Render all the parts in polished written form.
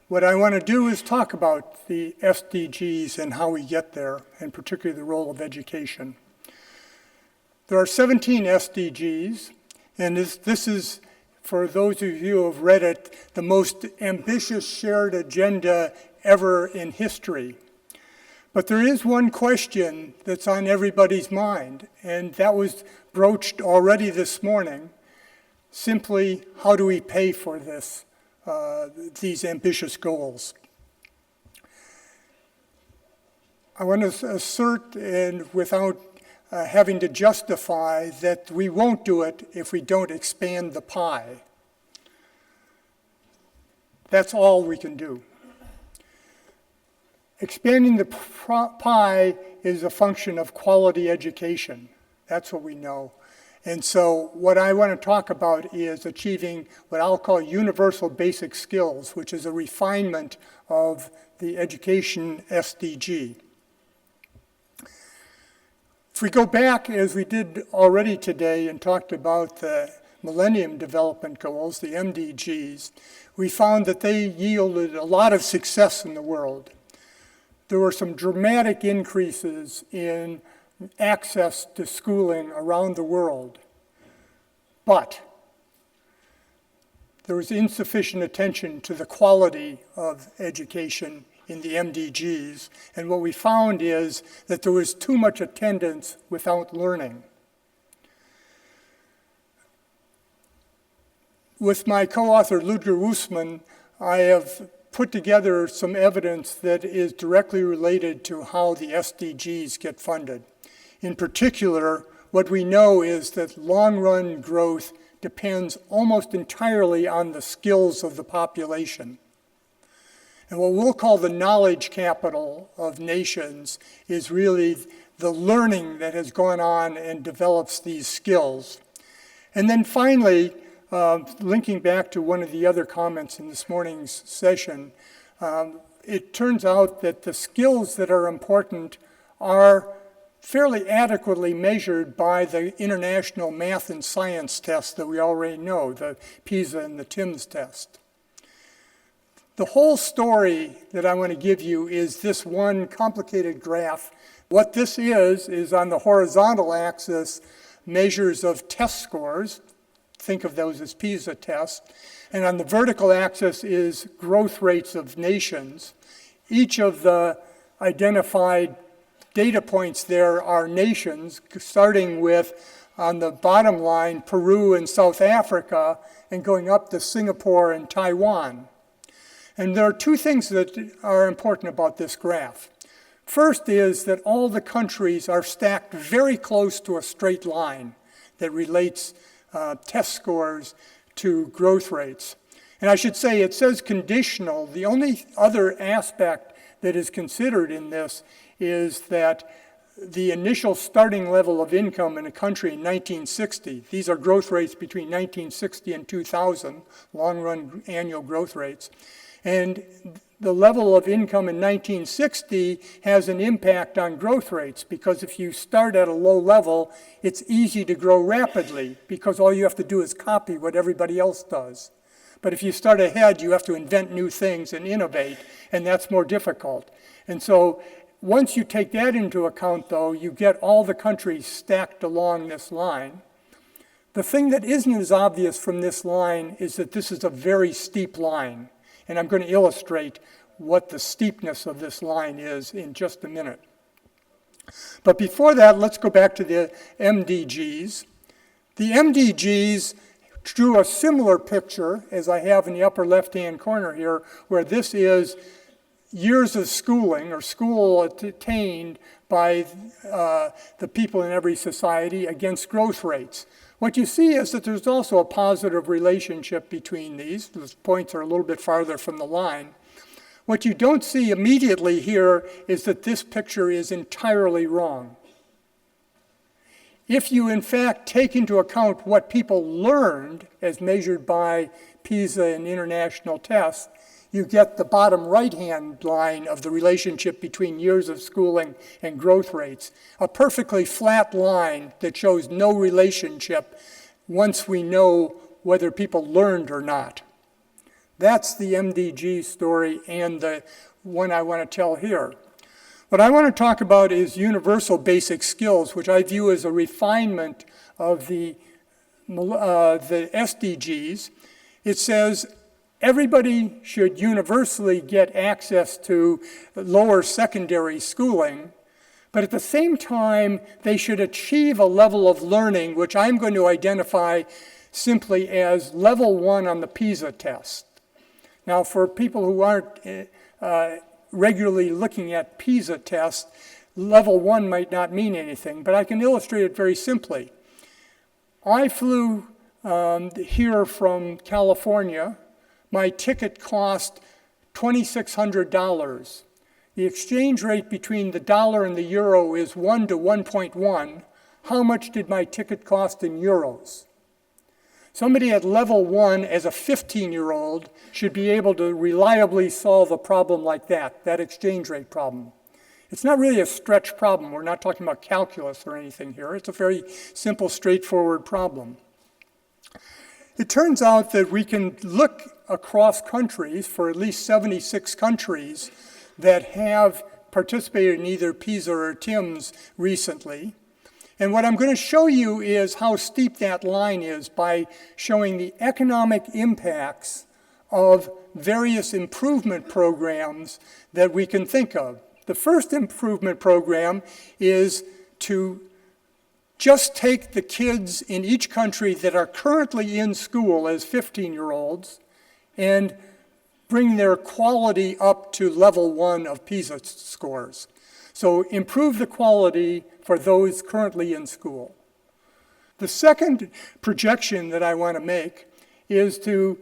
What I want to do is talk about the SDGs and how we get there, and particularly the role of education. There are 17 SDGs, and this is, for those of you who have read it, the most ambitious shared agenda ever in history. But there is one question that's on everybody's mind, and that was broached already this morning. Simply, how do we pay for this, these ambitious goals? I want to assert, and without having to justify, that we won't do it if we don't expand the pie. That's all we can do. Expanding the pie is a function of quality education. That's what we know. And so what I want to talk about is achieving what I'll call universal basic skills, which is a refinement of the education SDG. If we go back, as we did already today, and talked about the Millennium Development Goals, the MDGs, we found that they yielded a lot of success in the world. There were some dramatic increases in access to schooling around the world. But there was insufficient attention to the quality of education in the MDGs. And what we found is that there was too much attendance without learning. With my co-author, Ludger Wussmann, I have put together some evidence that is directly related to how the SDGs get funded. In particular, what we know is that long-run growth depends almost entirely on the skills of the population. And what we'll call the knowledge capital of nations is really the learning that has gone on and develops these skills. And then finally, linking back to one of the other comments in this morning's session, it turns out that the skills that are important are fairly adequately measured by the international math and science tests that we already know, the PISA and the TIMSS test. The whole story that I want to give you is this one complicated graph. What this is on the horizontal axis, measures of test scores. Think of those as PISA tests. And on the vertical axis is growth rates of nations. Each of the identified data points there are nations, starting with, on the bottom line, Peru and South Africa, and going up to Singapore and Taiwan. And there are two things that are important about this graph. First is that all the countries are stacked very close to a straight line that relates test scores to growth rates. And I should say it says conditional. The only other aspect that is considered in this is that the initial starting level of income in a country in 1960, these are growth rates between 1960 and 2000, long-run annual growth rates, and the level of income in 1960 has an impact on growth rates, because if you start at a low level, it's easy to grow rapidly because all you have to do is copy what everybody else does. But if you start ahead, you have to invent new things and innovate, and that's more difficult. And so once you take that into account, though, you get all the countries stacked along this line. The thing that isn't as obvious from this line is that this is a very steep line. And I'm going to illustrate what the steepness of this line is in just a minute. But before that, let's go back to the MDGs. The MDGs drew a similar picture, as I have in the upper left-hand corner here, where this is years of schooling, or school attained by the people in every society against growth rates. What you see is that there's also a positive relationship between these. Those points are a little bit farther from the line. What you don't see immediately here is that this picture is entirely wrong. If you, in fact, take into account what people learned as measured by PISA and international tests, you get the bottom right-hand line of the relationship between years of schooling and growth rates, a perfectly flat line that shows no relationship once we know whether people learned or not. That's the MDG story and the one I want to tell here. What I want to talk about is universal basic skills, which I view as a refinement of the SDGs. It says everybody should universally get access to lower secondary schooling, but at the same time, they should achieve a level of learning, which I'm going to identify simply as level 1 on the PISA test. Now, for people who aren't regularly looking at PISA tests, level 1 might not mean anything, but I can illustrate it very simply. I flew here from California. My ticket cost $2,600. The exchange rate between the dollar and the euro is 1 to 1.1. How much did my ticket cost in euros? Somebody at level 1 as a 15-year-old should be able to reliably solve a problem like that exchange rate problem. It's not really a stretch problem. We're not talking about calculus or anything here. It's a very simple, straightforward problem. It turns out that we can look across countries, for at least 76 countries, that have participated in either PISA or TIMSS recently. And what I'm going to show you is how steep that line is by showing the economic impacts of various improvement programs that we can think of. The first improvement program is to just take the kids in each country that are currently in school as 15-year-olds and bring their quality up to level 1 of PISA scores. So improve the quality for those currently in school. The second projection that I want to make is to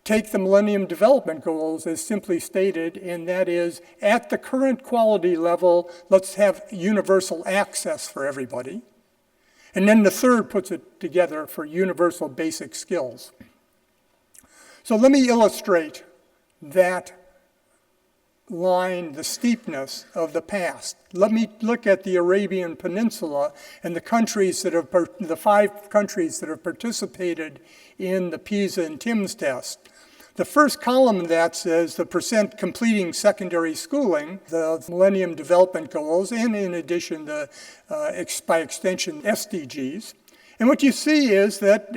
take the Millennium Development Goals as simply stated, and that is at the current quality level, let's have universal access for everybody. And then the third puts it together for universal basic skills. So let me illustrate that line, the steepness of the past. Let me look at the Arabian Peninsula and the countries that have, the 5 countries that have participated in the PISA and TIMSS test. The first column of that says the percent completing secondary schooling, the Millennium Development Goals, and in addition, the, by extension, SDGs. And what you see is that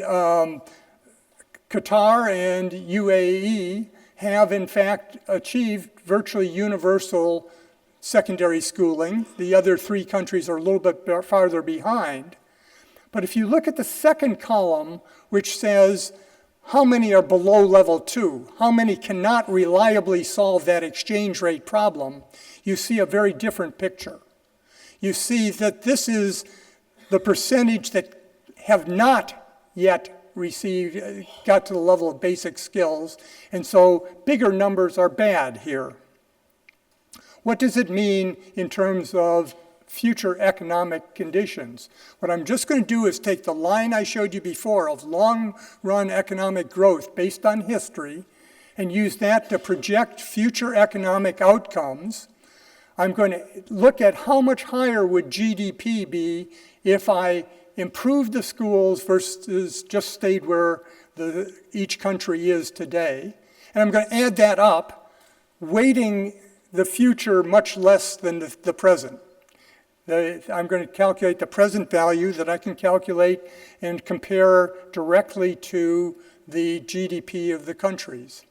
Qatar and UAE have in fact achieved virtually universal secondary schooling. The other 3 countries are a little bit farther behind. But if you look at the second column, which says how many are below level 2, how many cannot reliably solve that exchange rate problem, you see a very different picture. You see that this is the percentage that have not yet got to the level of basic skills, and so bigger numbers are bad here. What does it mean in terms of future economic conditions? What I'm just going to do is take the line I showed you before of long-run economic growth based on history and use that to project future economic outcomes. I'm going to look at how much higher would GDP be if I improved the schools versus just stayed where each country is today. And I'm going to add that up, weighting the future much less than the present. I'm going to calculate the present value that I can calculate and compare directly to the GDP of the countries.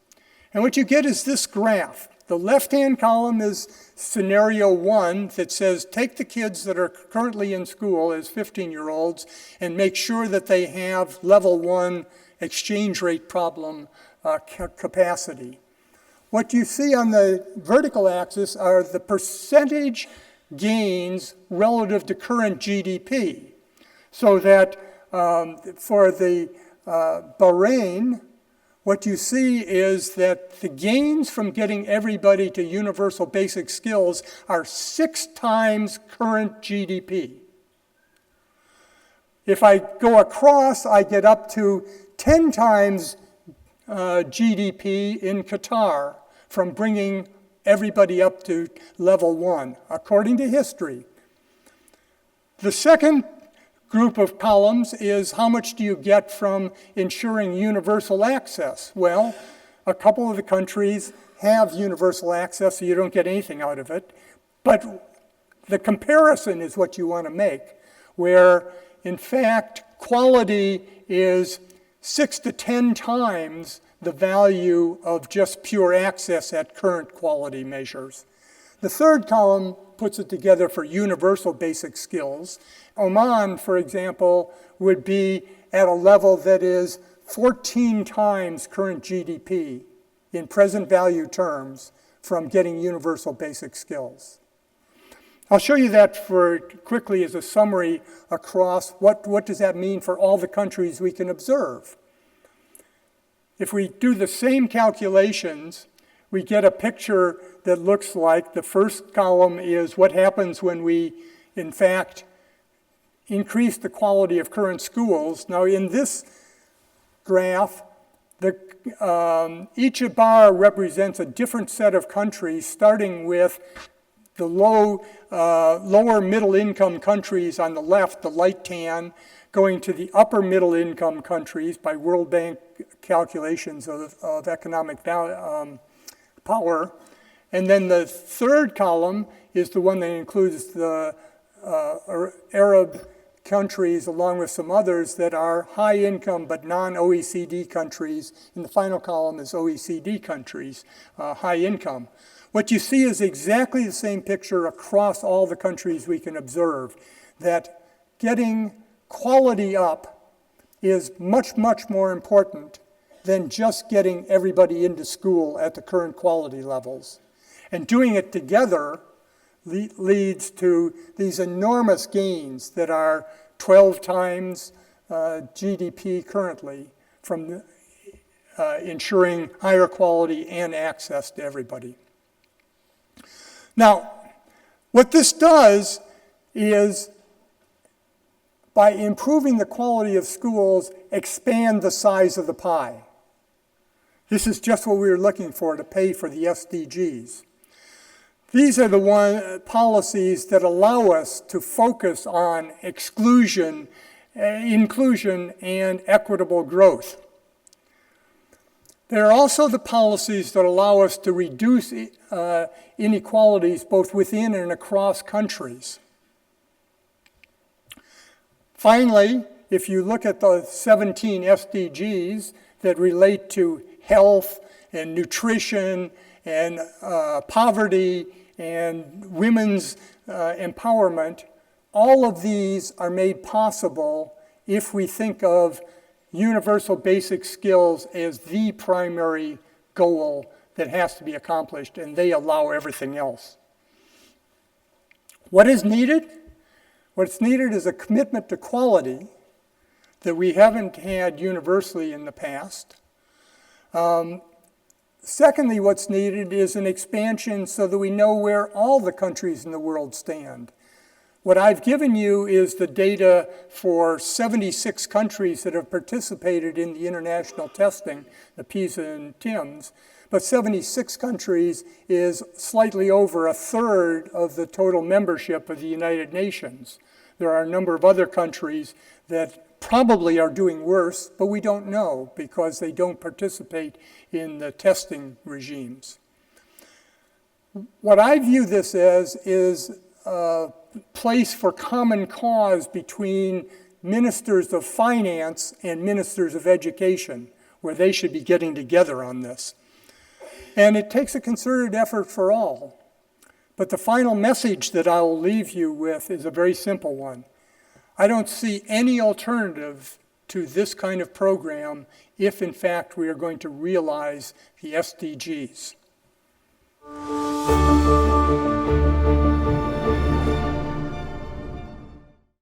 And what you get is this graph. The left-hand column is scenario 1 that says take the kids that are currently in school as 15-year-olds and make sure that they have level 1 exchange rate problem capacity. What you see on the vertical axis are the percentage gains relative to current GDP. So that for the Bahrain, what you see is that the gains from getting everybody to universal basic skills are 6 times current GDP. If I go across, I get up to 10 times GDP in Qatar from bringing everybody up to level 1, according to history. The second group of columns is how much do you get from ensuring universal access? Well, A couple of the countries have universal access, so you don't get anything out of it. But the comparison is what you want to make, where, in fact, quality is 6 to 10 times the value of just pure access at current quality measures. The third column puts it together for universal basic skills. Oman, for example, would be at a level that is 14 times current GDP in present value terms from getting universal basic skills. I'll show you that quickly as a summary across what does that mean for all the countries we can observe. If we do the same calculations, we get a picture that looks like the first column is what happens when we, in fact, increase the quality of current schools. Now, in this graph, each bar represents a different set of countries, starting with the lower middle income countries on the left, the light tan, going to the upper middle income countries by World Bank calculations of economic power. And then the third column is the one that includes the Arab countries along with some others that are high income but non-OECD countries. And the final column is OECD countries, high income. What you see is exactly the same picture across all the countries we can observe, that getting quality up is much, much more important than just getting everybody into school at the current quality levels. And doing it together leads to these enormous gains that are 12 times GDP currently from ensuring higher quality and access to everybody. Now, what this does is, by improving the quality of schools, expand the size of the pie. This is just what we were looking for to pay for the SDGs. These are the policies that allow us to focus on inclusion, and equitable growth. There are also the policies that allow us to reduce inequalities both within and across countries. Finally, if you look at the 17 SDGs that relate to health and nutrition and poverty and women's empowerment, all of these are made possible if we think of universal basic skills as the primary goal that has to be accomplished, and they allow everything else. What is needed? What's needed is a commitment to quality that we haven't had universally in the past. Secondly, what's needed is an expansion so that we know where all the countries in the world stand. What I've given you is the data for 76 countries that have participated in the international testing, the PISA and TIMSS, but 76 countries is slightly over a third of the total membership of the United Nations. There are a number of other countries that probably are doing worse, but we don't know because they don't participate in the testing regimes. What I view this as is a place for common cause between ministers of finance and ministers of education, where they should be getting together on this. And it takes a concerted effort for all. But the final message that I will leave you with is a very simple one. I don't see any alternative to this kind of program if, in fact, we are going to realize the SDGs.